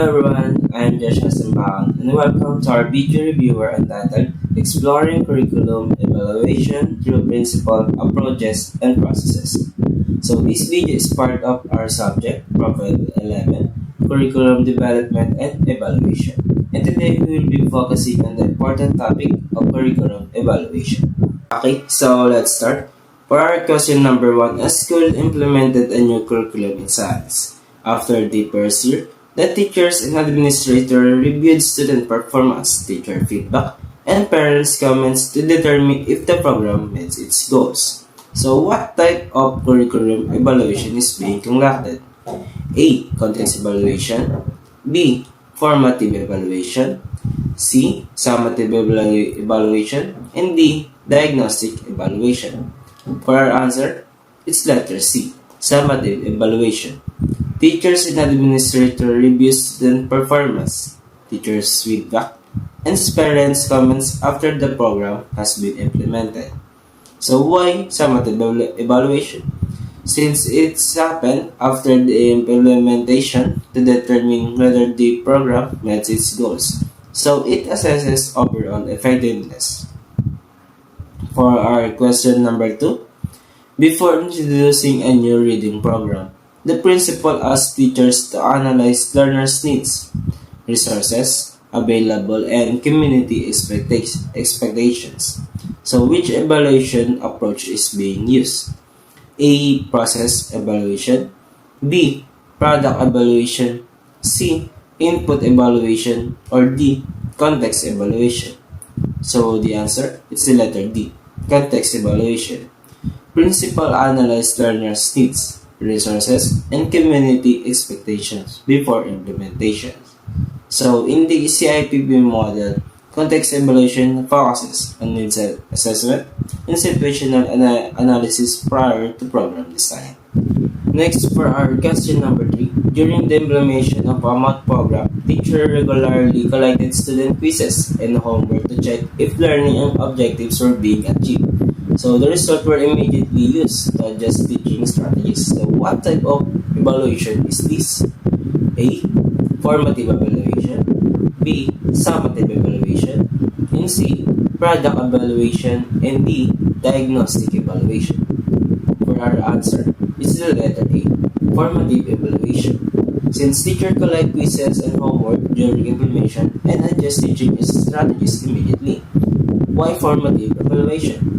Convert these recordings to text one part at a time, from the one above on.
Hello everyone, I'm Josh Kasimbang and welcome to our video reviewer entitled Exploring Curriculum Evaluation Through Principal Approaches and Processes. So this video is part of our subject, Profile 11, Curriculum Development and Evaluation. And today we will be focusing on the important topic of curriculum evaluation. Okay, so let's start. For our question number 1, a school implemented a new curriculum in science. After the first year, the teachers and administrator reviewed student performance, teacher feedback, and parents' comments to determine if the program met its goals. So, what type of curriculum evaluation is being conducted? A. Contents evaluation. B. Formative evaluation. C. Summative evaluation. And D. Diagnostic evaluation. For our answer, it's letter C. Summative evaluation. Teachers and administrator review student performance, teachers' feedback, and parents' comments after the program has been implemented. So why summative evaluation? Since it's happened after the implementation to determine whether the program met its goals. So it assesses overall effectiveness. For our question number 2, before introducing a new reading program, the principal asks teachers to analyze learners' needs, resources available, and community expectations. So, which evaluation approach is being used? A. Process evaluation. B. Product evaluation. C. Input evaluation. Or D. Context evaluation. So, the answer is the letter D. Context evaluation. Principal analyze learners' needs, resources, and community expectations before implementation. So, in the CIPP model, context evaluation focuses on needs assessment and situational analysis prior to program design. Next, for our question number 3, during the implementation of a math program, teacher regularly collected student quizzes and homework to check if learning objectives were being achieved. So the results were immediately used to adjust teaching strategies. So what type of evaluation is this? A. Formative evaluation. B. Summative evaluation. And C. Product evaluation. And D. Diagnostic evaluation. For our answer, is the letter A. Formative evaluation. Since teacher collect quizzes and homework during implementation and adjust teaching strategies immediately. Why formative evaluation?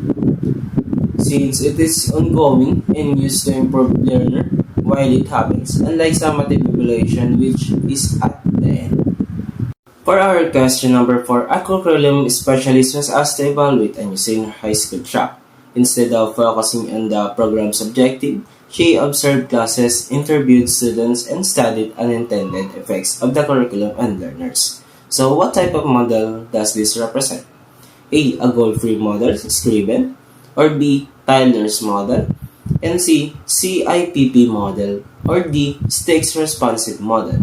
Since it is ongoing and used to improve learner while it happens, unlike summative evaluation which is at the end. For our question number 4, a curriculum specialist was asked to evaluate a new senior high school track. Instead of focusing on the program's objective, she observed classes, interviewed students, and studied unintended effects of the curriculum on learners. So what type of model does this represent? A. A goal-free model, Scriven. Or B. Tyler's model. And C. CIPP model. Or D. Stakes responsive model.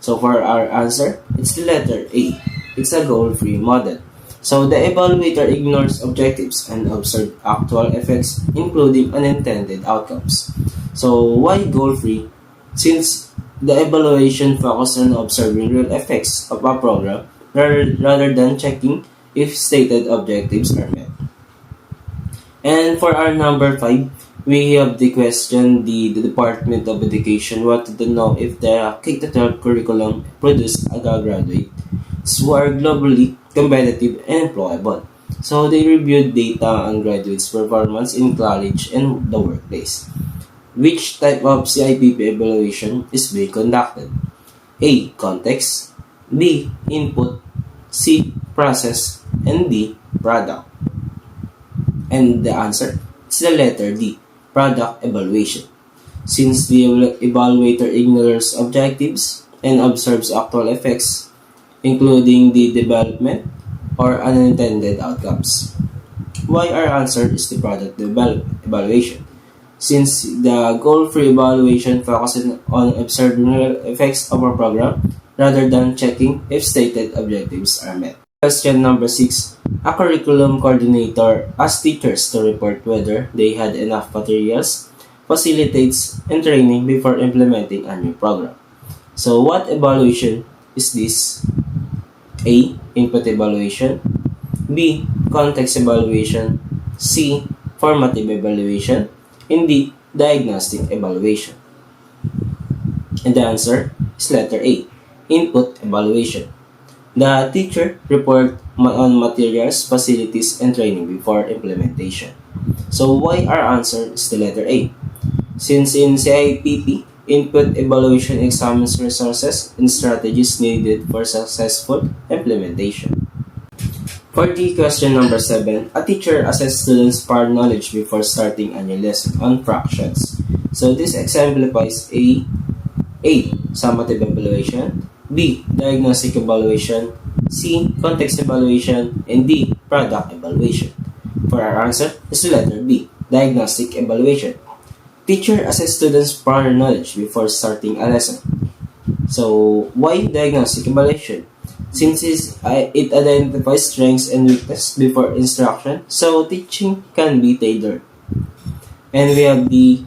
So for our answer, it's the letter A. It's a goal-free model. So the evaluator ignores objectives and observes actual effects, including unintended outcomes. So why goal-free? Since the evaluation focuses on observing real effects of a program rather than checking if stated objectives are met. And for our number 5, we have the question, the Department of Education wanted to know if the K-12 curriculum produced a graduates who are globally competitive and employable. So they reviewed data on graduates' performance in college and the workplace. Which type of CIPP evaluation is being conducted? A. Context. B. Input. C. Process. And D. Product. And the answer is the letter D. Product evaluation. Since the evaluator ignores objectives and observes actual effects, including the development or unintended outcomes. Why our answer is the product evaluation? Since the goal-free evaluation focuses on observing real effects of a program rather than checking if stated objectives are met. Question number 6. A curriculum coordinator asks teachers to report whether they had enough materials, facilitates, and training before implementing a new program. So what evaluation is this? A. Input evaluation. B. Context evaluation. C. Formative evaluation. And D. Diagnostic evaluation. And the answer is letter A. Input evaluation. The teacher report on materials, facilities, and training before implementation. So why our answer is the letter A? Since in CIPP, input evaluation examines resources and strategies needed for successful implementation. For the question number 7, a teacher assesses students' prior knowledge before starting a new lesson on fractions. So this exemplifies A. Summative evaluation, B. Diagnostic evaluation, C. Context evaluation, and D. Product evaluation. For our answer is the letter B. Diagnostic evaluation. Teacher assess students' prior knowledge before starting a lesson. So, why diagnostic evaluation? Since it identifies strengths and weaknesses before instruction, so teaching can be tailored. And we have the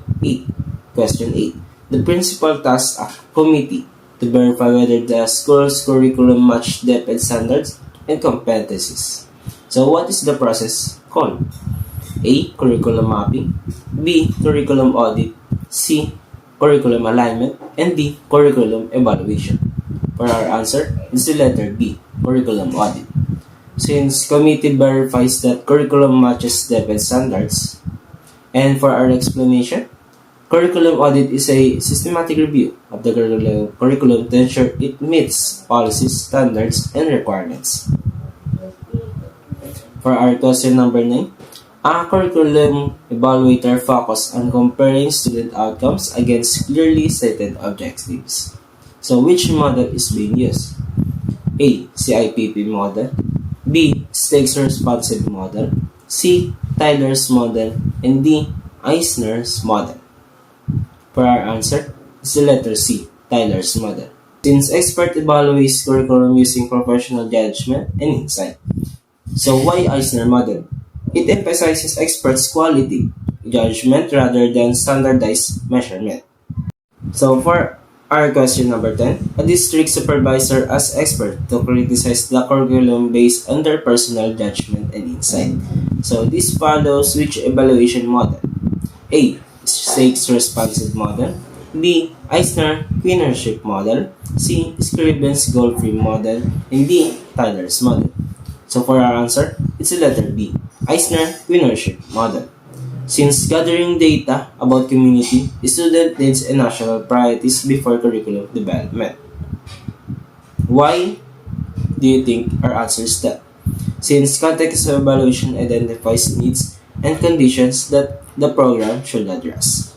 question 8. The principal tasks a committee to verify whether the school's curriculum match DepEd standards and competencies. So, what is the process called? A. Curriculum mapping, B. Curriculum audit, C. Curriculum alignment, and D. Curriculum evaluation. For our answer, is the letter B. Curriculum audit. Since committee verifies that curriculum matches DepEd standards, and for our explanation, curriculum audit is a systematic review of the curriculum to ensure it meets policies, standards, and requirements. For our question number 9, a curriculum evaluator focuses on comparing student outcomes against clearly stated objectives. So, which model is being used? A. CIPP model, B. Stakes responsive model, C. Tyler's model, and D. Eisner's model. For our answer is the letter C. Tyler's model. Since expert evaluates curriculum using professional judgment and insight. So, why Eisner model? It emphasizes experts' quality judgment rather than standardized measurement. So, for our question number 10, a district supervisor as expert to criticize the curriculum based on their personal judgment and insight. So, this follows which evaluation model? A. Stakes responsive model, B. Eisner winnership model, C. Scriven's goal-free model, and D. Tyler's model. So for our answer, it's the letter B. Eisner winnership model. Since gathering data about community, student needs and national priorities before curriculum development. Why do you think our answer is that? Since context evaluation identifies needs and conditions that the program should address.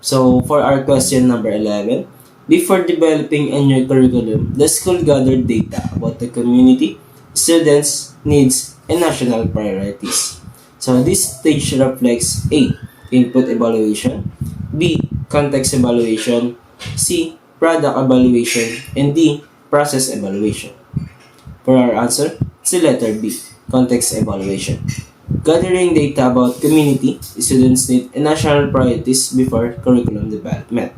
So for our question number 11, before developing a new curriculum, the school gathered data about the community, students, needs, and national priorities. So this stage reflects A. Input evaluation, B. Context evaluation, C. Product evaluation, and D. Process evaluation. For our answer, it's the letter B. Context evaluation. Gathering data about community, students' needs, and national priorities before curriculum development.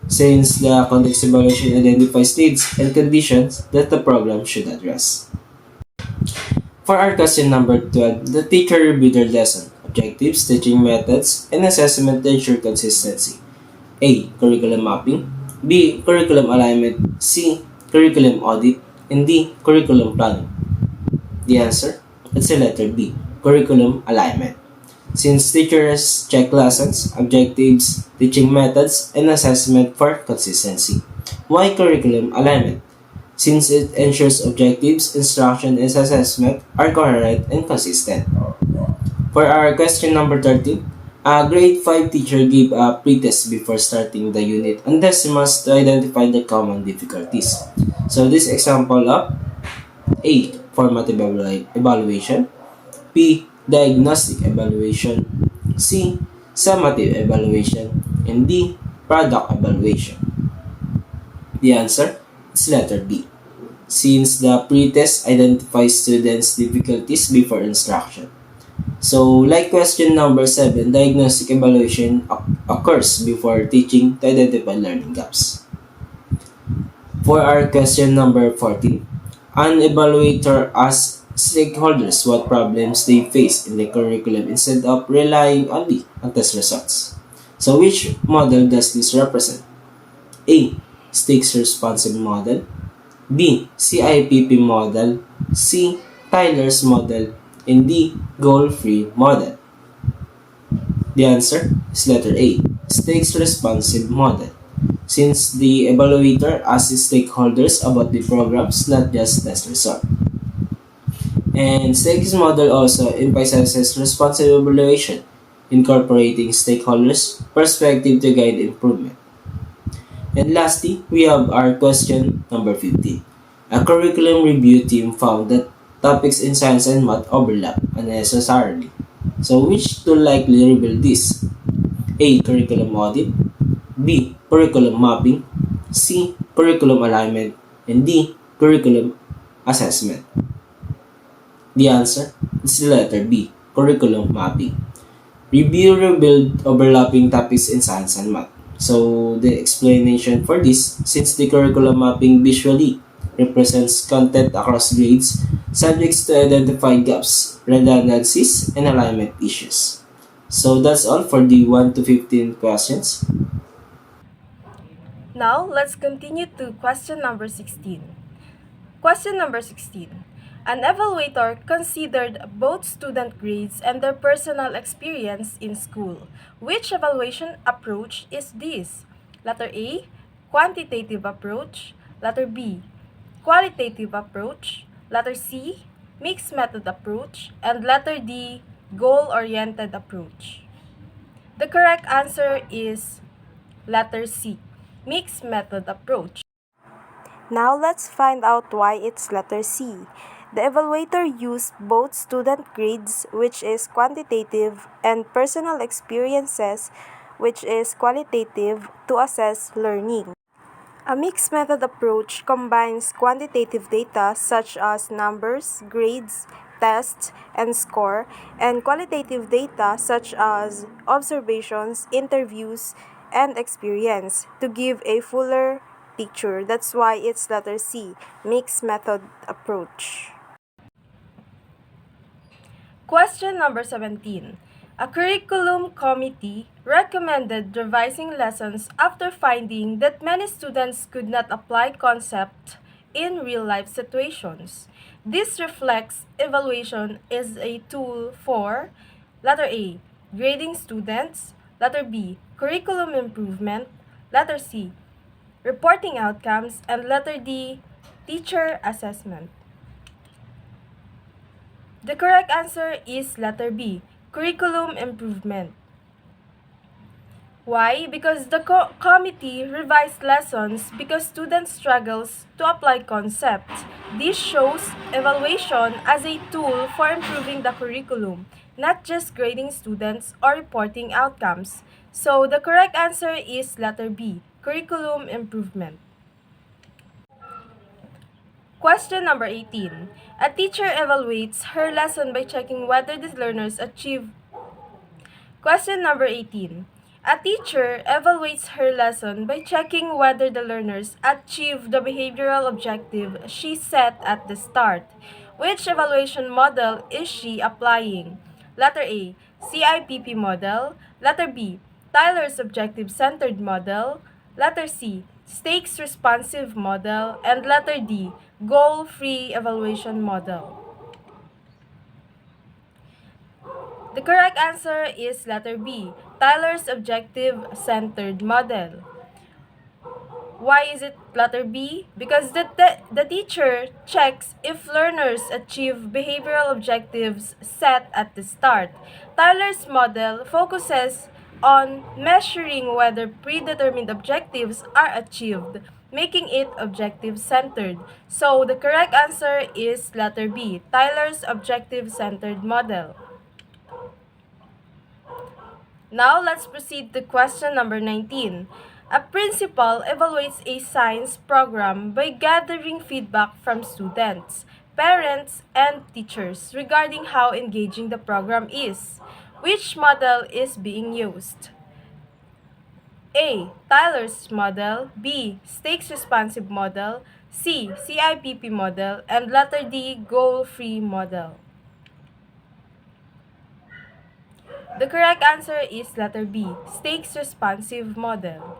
Since the context evaluation identifies needs and conditions that the program should address. For our question number 12, the teacher reviewed their lesson, objectives, teaching methods, and assessment to ensure consistency. A. Curriculum mapping, B. Curriculum alignment, C. Curriculum audit, and D. Curriculum planning. The answer is the letter B. Curriculum alignment. Since teachers check lessons, objectives, teaching methods, and assessment for consistency. Why curriculum alignment? Since it ensures objectives, instruction, and assessment are coherent and consistent. For our question number 13, a grade 5 teacher gave a pretest before starting the unit on decimals to identify the common difficulties. So this example of A. Formative evaluation, B. Diagnostic evaluation, C. Summative evaluation, and D. Product evaluation. The answer is letter B. Since the pretest identifies students' difficulties before instruction. So, like question number 7, diagnostic evaluation occurs before teaching to identify learning gaps. For our question number 14, an evaluator asks stakeholders what problems they face in the curriculum instead of relying only on test results. So which model does this represent? A. Stakes responsive model. B. CIPP model. C. Tyler's model. And D. Goal-free model. The answer is letter A. Stakes responsive model. Since the evaluator asks stakeholders about the programs, not just test result. And stakes model also emphasizes responsive evaluation, incorporating stakeholders' perspective to guide improvement. And lastly, we have our question number 15. A curriculum review team found that topics in science and math overlap unnecessarily. So which tool likely revealed this? A. Curriculum audit. B. Curriculum mapping. C. Curriculum alignment. And D. Curriculum assessment. The answer is the letter B. Curriculum mapping. Review revealed overlapping topics in science and math. So the explanation for this, since the curriculum mapping visually represents content across grades, subjects to identify gaps, redundancies, and alignment issues. So that's all for the 1 to 15 questions. Now, let's continue to question number 16. Question number 16. An evaluator considered both student grades and their personal experience in school. Which evaluation approach is this? Letter A, quantitative approach. Letter B, qualitative approach. Letter C, mixed method approach. And letter D, goal-oriented approach. The correct answer is letter C, mixed method approach. Now let's find out why it's letter C. The evaluator used both student grades, which is quantitative, and personal experiences, which is qualitative, to assess learning. A mixed method approach combines quantitative data such as numbers, grades, tests, and score, and qualitative data such as observations, interviews, and experience to give a fuller picture. That's why it's letter C, mixed method approach. Question number 17. A curriculum committee recommended revising lessons after finding that many students could not apply concept in real-life situations. This reflects evaluation is a tool for letter A, grading students, letter B, curriculum improvement, letter C, reporting outcomes, and letter D, teacher assessment. The correct answer is letter B, curriculum improvement. Why? Because the committee revised lessons because students struggles to apply concepts. This shows evaluation as a tool for improving the curriculum, not just grading students or reporting outcomes. So the correct answer is letter B, curriculum improvement. Question number 18. A teacher evaluates her lesson by checking whether the learners achieve. Question number 18. A teacher evaluates her lesson by checking whether the learners achieve the behavioral objective she set at the start. Which evaluation model is she applying? Letter A, CIPP model. Letter B, Tyler's objective-centered model. Letter C, stakes responsive model. And letter D, goal-free evaluation model. The correct answer is letter B, Tyler's objective-centered model. Why is it letter B? Because the teacher checks if learners achieve behavioral objectives set at the start. Tyler's model focuses on measuring whether predetermined objectives are achieved, making it objective-centered. So the correct answer is letter B, Tyler's objective-centered model. Now, let's proceed to question number 19. A principal evaluates a science program by gathering feedback from students, parents, and teachers regarding how engaging the program is. Which model is being used? A. Tyler's model, B. Stakes responsive model, C. CIPP model, and letter D. Goal-free model. The correct answer is letter B. Stakes responsive model.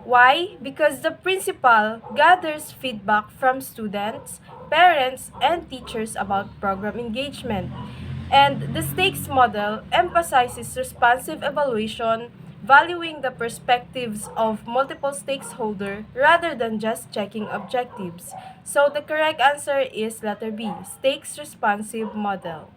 Why? Because the principal gathers feedback from students, parents, and teachers about program engagement. And the stakes model emphasizes responsive evaluation, valuing the perspectives of multiple stakeholders rather than just checking objectives. So the correct answer is letter B, stakes responsive model.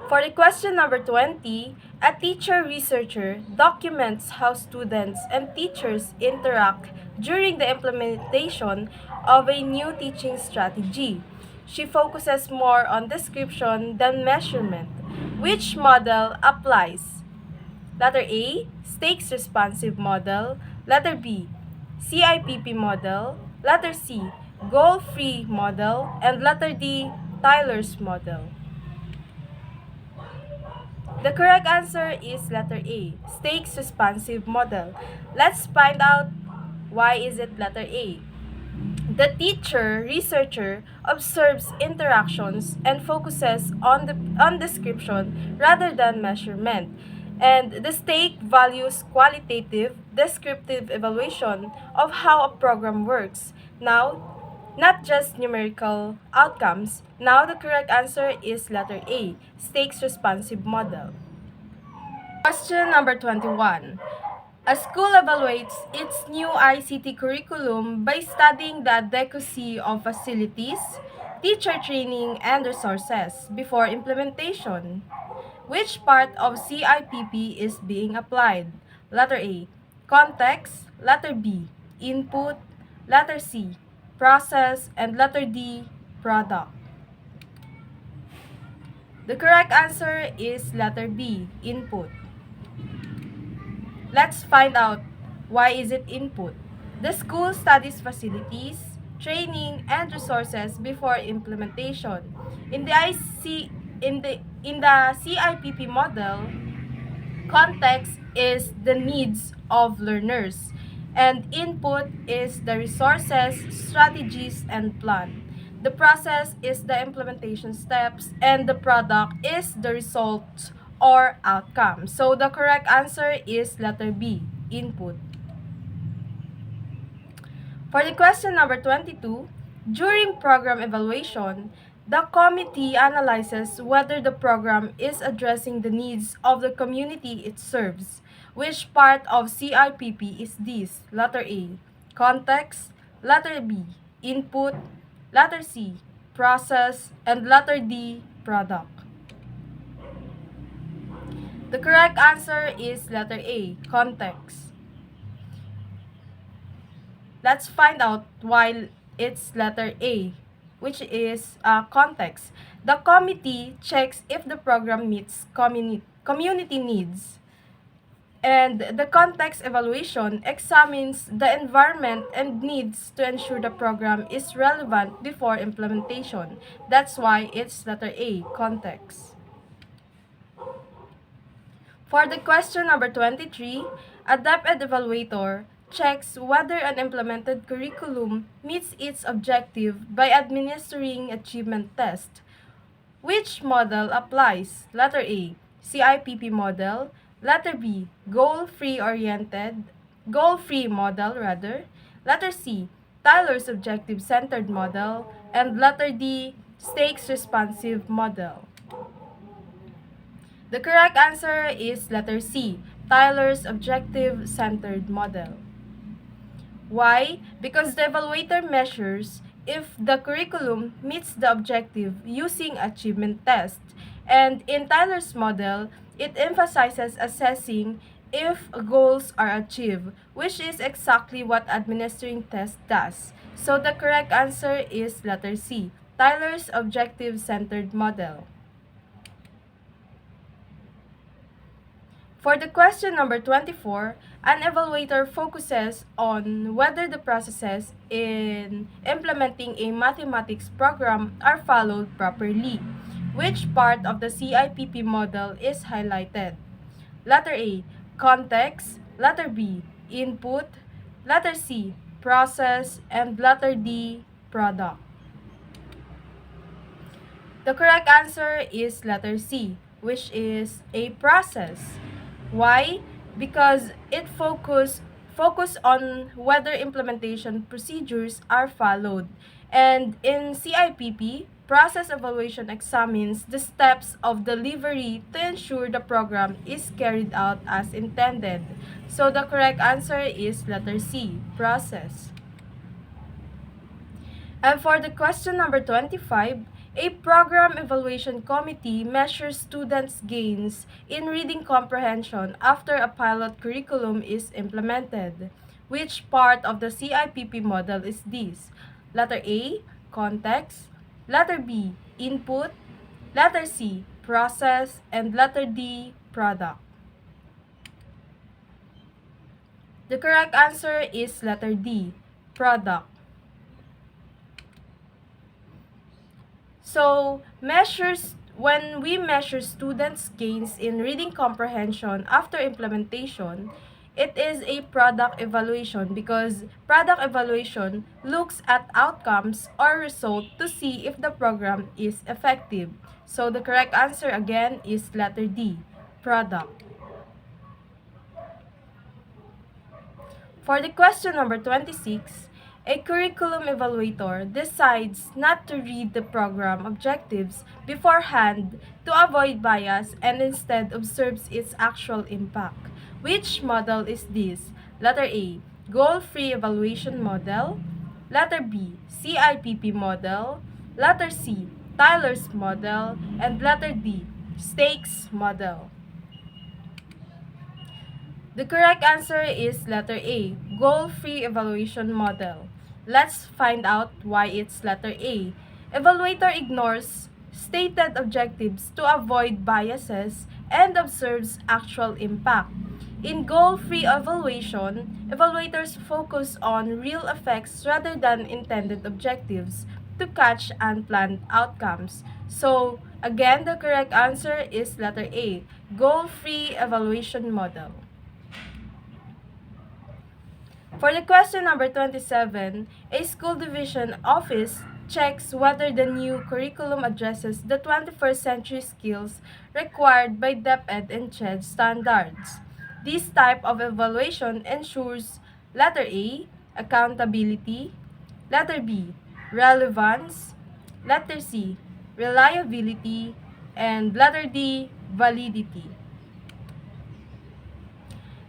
For the question number 20, a teacher-researcher documents how students and teachers interact during the implementation of a new teaching strategy. She focuses more on description than measurement. Which model applies? Letter A, stakes responsive model. Letter B, CIPP model. Letter C, goal-free model. And letter D, Tyler's model. The correct answer is letter A, stakes responsive model. Let's find out why is it letter A. The teacher, researcher, observes interactions and focuses on description rather than measurement. And the stake values qualitative, descriptive evaluation of how a program works. Now, not just numerical outcomes. Now, the correct answer is letter A, stakes responsive model. Question number 21. A school evaluates its new ICT curriculum by studying the adequacy of facilities, teacher training, and resources before implementation. Which part of CIPP is being applied? Letter A, context. Letter B, input. Letter C, process. And letter D, product. The correct answer is letter B, input. Let's find out why is it input. The school studies facilities, training, and resources before implementation. In the CIPP model, context is the needs of learners, and input is the resources, strategies, and plan. The process is the implementation steps, and the product is the result or outcome. So the correct answer is letter B, input. For the question number 22, during program evaluation, the committee analyzes whether the program is addressing the needs of the community it serves. Which part of CIPP is this? Letter A, context. Letter B, input. Letter C, process. And letter D, product. The correct answer is letter A, context. Let's find out why it's letter A, which is context. The committee checks if the program meets community needs. And the context evaluation examines the environment and needs to ensure the program is relevant before implementation. That's why it's letter A, context. For the question number 23, a DepEd evaluator checks whether an implemented curriculum meets its objective by administering achievement test. Which model applies? Letter A, CIPP model. Letter B, goal-free model rather. Letter C, Tyler's objective-centered model. And letter D, stakes responsive model. The correct answer is letter C, Tyler's objective-centered model. Why? Because the evaluator measures if the curriculum meets the objective using achievement test. And in Tyler's model, it emphasizes assessing if goals are achieved, which is exactly what administering test does. So the correct answer is letter C, Tyler's objective-centered model. For the question number 24, an evaluator focuses on whether the processes in implementing a mathematics program are followed properly. Which part of the CIPP model is highlighted? Letter A, context. Letter B, input. Letter C, process. And letter D, product. The correct answer is letter C, which is a process. Why? Because it focus on whether implementation procedures are followed. And in CIPP, process evaluation examines the steps of delivery to ensure the program is carried out as intended. So the correct answer is letter C, process. And for the question number 25, a program evaluation committee measures students' gains in reading comprehension after a pilot curriculum is implemented. Which part of the CIPP model is this? Letter A, context. Letter B, input. Letter C, process. And letter D, product. The correct answer is letter D, product. So, when we measure students' gains in reading comprehension after implementation, it is a product evaluation because product evaluation looks at outcomes or result to see if the program is effective. So, the correct answer again is letter D, product. For the question number 26, a curriculum evaluator decides not to read the program objectives beforehand to avoid bias and instead observes its actual impact. Which model is this? Letter A, goal-free evaluation model. Letter B, CIPP model. Letter C, Tyler's model. And letter D, Stakes model. The correct answer is letter A, goal-free evaluation model. Let's find out why it's letter A. Evaluator ignores stated objectives to avoid biases and observes actual impact. In goal-free evaluation, evaluators focus on real effects rather than intended objectives to catch unplanned outcomes. So, again, the correct answer is letter A, goal-free evaluation model. For the question number 27, a school division office checks whether the new curriculum addresses the 21st century skills required by DepEd and CHED standards. This type of evaluation ensures letter A, accountability, letter B, relevance, letter C, reliability, and letter D, validity.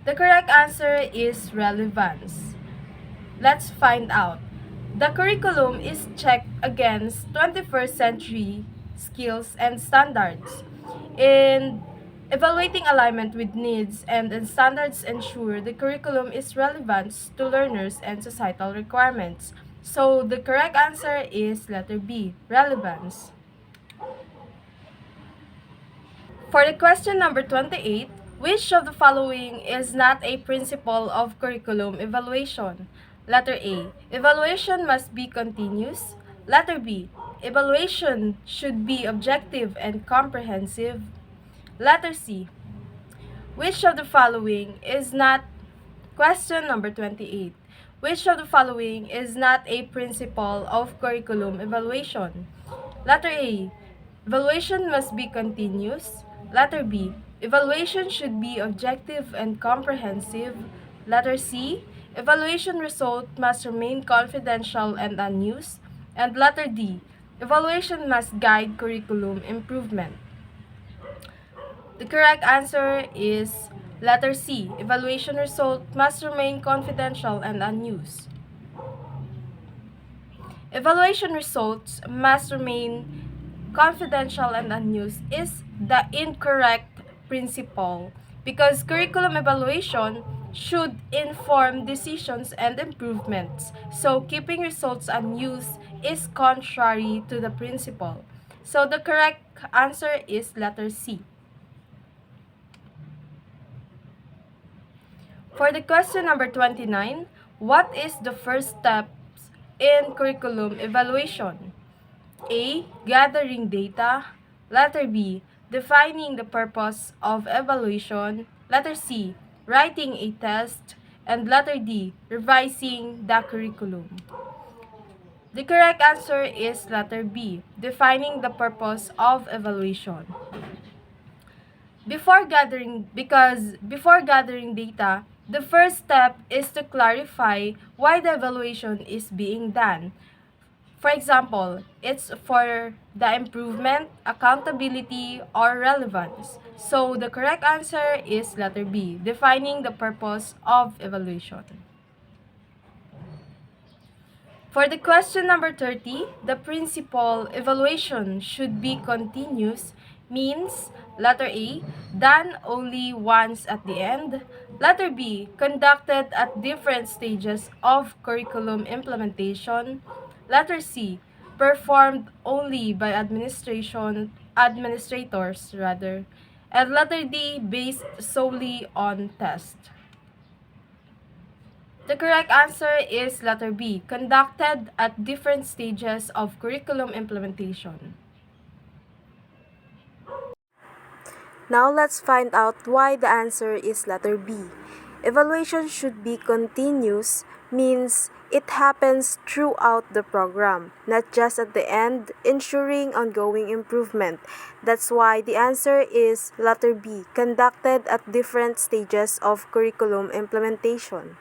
The correct answer is relevance. Let's find out. The curriculum is checked against 21st century skills and standards. In evaluating alignment with needs and standards ensure the curriculum is relevant to learners and societal requirements. So the correct answer is letter B, relevance. For the question number 28, which of the following is not a principle of curriculum evaluation? Letter A, evaluation must be continuous. Letter B, evaluation should be objective and comprehensive. Letter C, which of the following is not, question number 28, which of the following is not a principle of curriculum evaluation? Letter A, evaluation must be continuous. Letter B, evaluation should be objective and comprehensive. Letter C, evaluation result must remain confidential and unused. And letter D, evaluation must guide curriculum improvement. The correct answer is letter C, evaluation result must remain confidential and unused. Evaluation results must remain confidential and unused is the incorrect principle because curriculum evaluation should inform decisions and improvements. So keeping results unused is contrary to the principle. So the correct answer is letter C. For the question number 29, what is the first steps in curriculum evaluation? A, gathering data. Letter B, defining the purpose of evaluation. Letter C, writing a test. And letter D, revising the curriculum. The correct answer is letter B, defining the purpose of evaluation. Before gathering data, the first step is to clarify why the evaluation is being done. For example, it's for the improvement, accountability, or relevance. So the correct answer is letter B, defining the purpose of evaluation. For the question number 30, the principal evaluation should be continuous means letter A, done only once at the end. Letter B, conducted at different stages of curriculum implementation. Letter C, performed only by administrators rather. And letter D, based solely on test. The correct answer is letter B, conducted at different stages of curriculum implementation. Now let's find out why the answer is letter B. Evaluation should be continuous means it happens throughout the program, not just at the end, ensuring ongoing improvement. That's why the answer is letter B, conducted at different stages of curriculum implementation.